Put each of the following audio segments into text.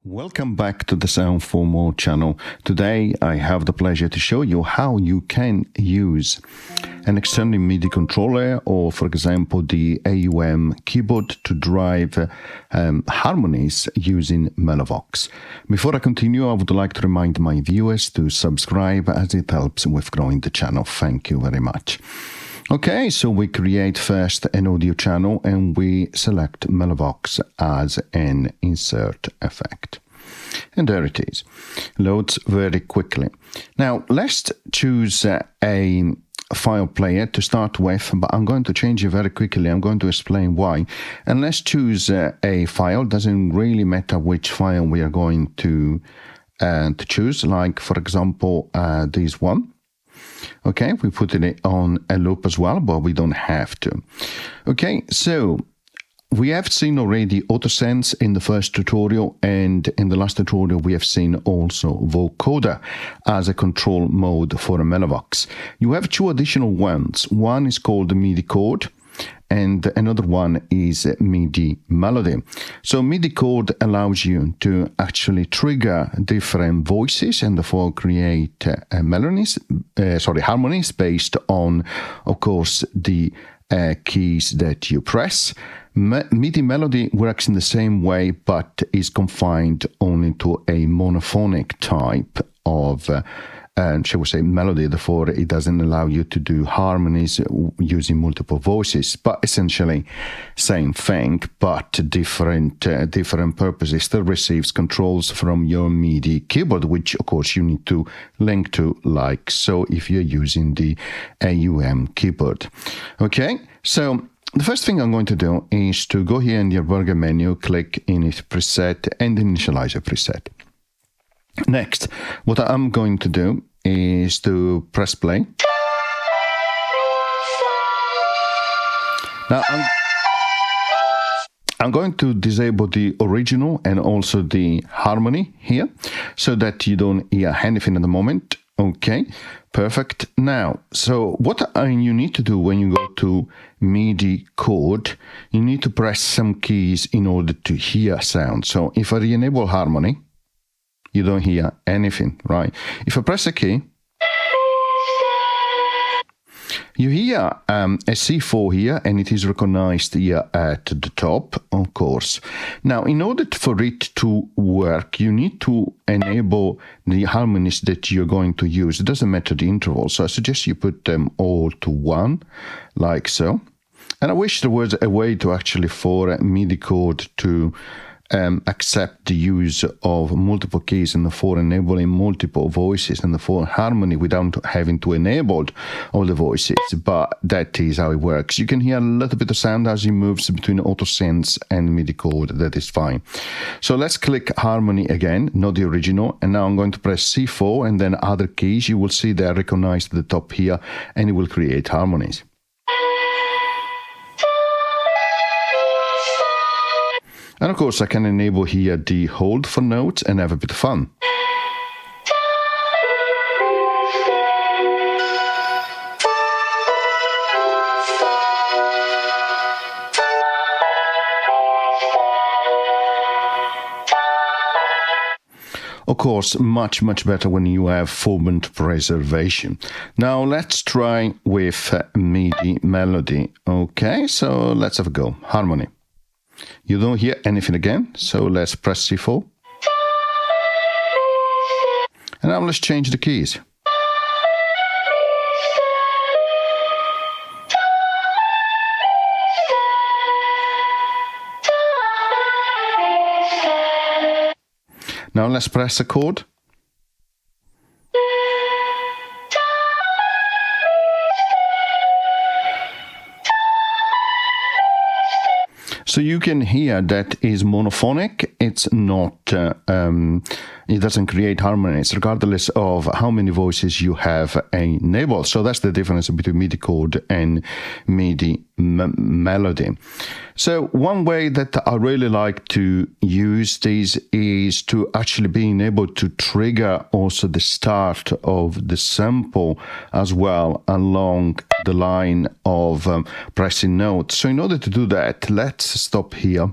Welcome back to the Sound for More channel. Today I have the pleasure to show you how you can use an external MIDI controller or, for example, the AUm keyboard to drive harmonies using MeloVox. Before I continue, I would like to remind my viewers to subscribe as it helps with growing the channel. Thank you very much. Okay, so we create first an audio channel and we select MeloVox as an insert effect. And there it is. Loads very quickly. Now, let's choose a file player to start with, but I'm going to change it very quickly. I'm going to explain why. And let's choose a file. Doesn't really matter which file we are going to choose, like, for example, this one. Okay, we put it on a loop as well, but we don't have to. Okay, so we have seen already AutoSense in the first tutorial, and in the last tutorial we have seen also vocoder as a control mode for a MeloVox. You have two additional ones. One is called Midi Chord, and another one is Midi Melody. So Midi Chord allows you to actually trigger different voices and therefore create harmonies based on, of course, the keys that you press. Midi Melody works in the same way, but is confined only to a monophonic type of shall we say, melody. Therefore, it doesn't allow you to do harmonies using multiple voices, but essentially same thing, but different purposes. Still receives controls from your MIDI keyboard, which of course you need to link to, like so, if you're using the AUm keyboard. Okay, so the first thing I'm going to do is to go here in the burger menu, click Init preset and initialize a preset. Next, what I'm going to do is to press play. Now I'm going to disable the original and also the harmony here so that you don't hear anything at the moment. Okay, perfect. Now, so what you need to do when you go to Midi Chord, you need to press some keys in order to hear sound. So if I re-enable harmony, you don't hear anything, right? If I press a key, you hear a C4 here, and it is recognized here at the top, of course. Now, in order for it to work, you need to enable the harmonies that you're going to use. It doesn't matter the interval, so I suggest you put them all to 1, like so. And I wish there was a way to actually for Midi Chord to accept the use of multiple keys and therefore enabling multiple voices and therefore harmony without having to enable all the voices, but that is how it works. You can hear a little bit of sound as it moves between AutoSense and Midi Chord. That is fine. So let's click harmony again, not the original, and now I'm going to press C4 and then other keys. You will see they're recognized at the top here, and it will create harmonies. And of course, I can enable here the hold for notes and have a bit of fun. Of course, much better when you have formant preservation. Now let's try with Midi Melody. Okay, so let's have a go. Harmony. You don't hear anything again, so let's press C4. And now let's change the keys. Now let's press a chord. So you can hear that is monophonic. It's not, it doesn't create harmonies regardless of how many voices you have enabled. So that's the difference between Midi Chord and Midi Melody. So one way that I really like to use this is to actually being able to trigger also the start of the sample as well along the line of pressing notes. So in order to do that, let's stop here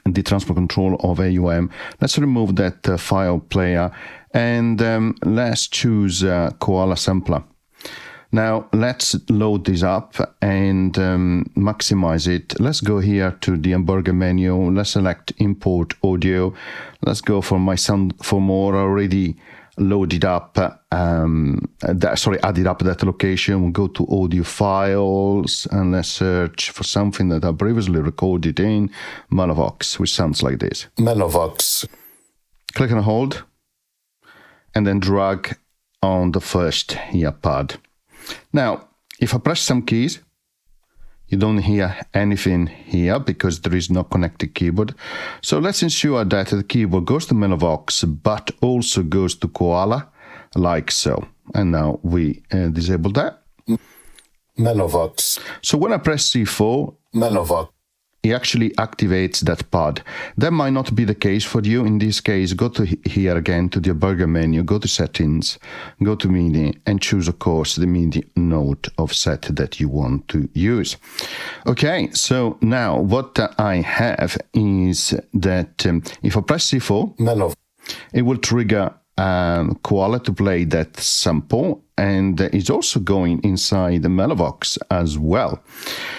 the transport control of AUM. Let's remove that file player, and let's choose Koala Sampler. Now let's load this up and maximize it. Let's go here to the hamburger menu. Let's select import audio. Let's go for my sound for more already loaded up. Added up that location. We'll go to audio files and let's search for something that I previously recorded in MeloVox, which sounds like this. MeloVox. Click and hold, and then drag on the first ear pad. Now, if I press some keys, you don't hear anything here because there is no connected keyboard. So let's ensure that the keyboard goes to MeloVox, but also goes to Koala, like so. And now we disable that. MeloVox. So when I press C4, MeloVox, it actually activates that pad. That might not be the case for you. In this case, go to here again to the burger menu, go to settings, go to MIDI, and choose, of course, the MIDI note offset that you want to use. Okay, so now what I have is that if I press C4, it will trigger Koala to play that sample, and it's also going inside the MeloVox as well.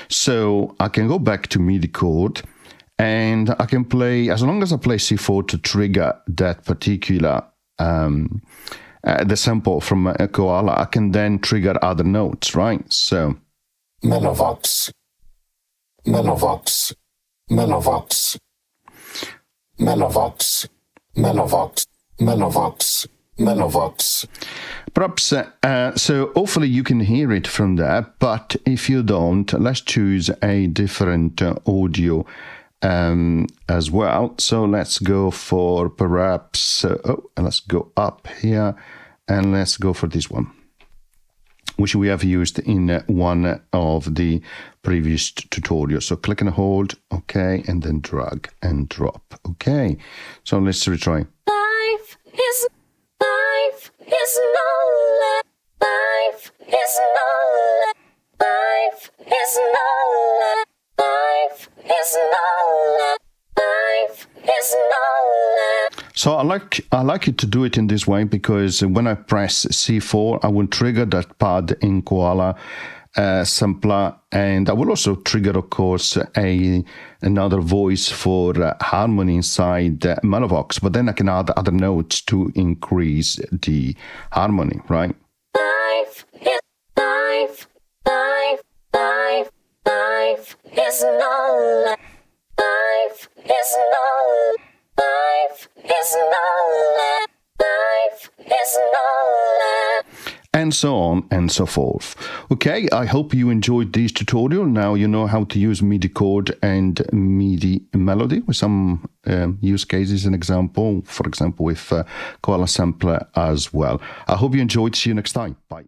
So I can go back to Midi Chord, and I can play, as long as I play C4 to trigger that particular the sample from Koala, I can then trigger other notes, right? So MeloVox, MeloVox, MeloVox, MeloVox, MeloVox, MeloVox, MeloVox. Perhaps, so hopefully you can hear it from there, but if you don't, let's choose a different audio as well. So let's go for perhaps, let's go up here and let's go for this one, which we have used in one of the previous tutorials. So click and hold, okay, and then drag and drop, okay. So let's retry. Life is no life is no life is no life is no life is no. So I like it to do it in this way because when I press C4, I will trigger that pad in Koala sampler, and I will also trigger, of course, another voice for harmony inside MeloVox, but then I can add other notes to increase the harmony, right? Life is life, life, life, life is no life, life is no life is no life, life is no life. And so on and so forth. Okay, I hope you enjoyed this tutorial. Now you know how to use Midi Chord and Midi Melody with some use cases and example, for example, with Koala Sampler as well. I hope you enjoyed. See you next time. Bye.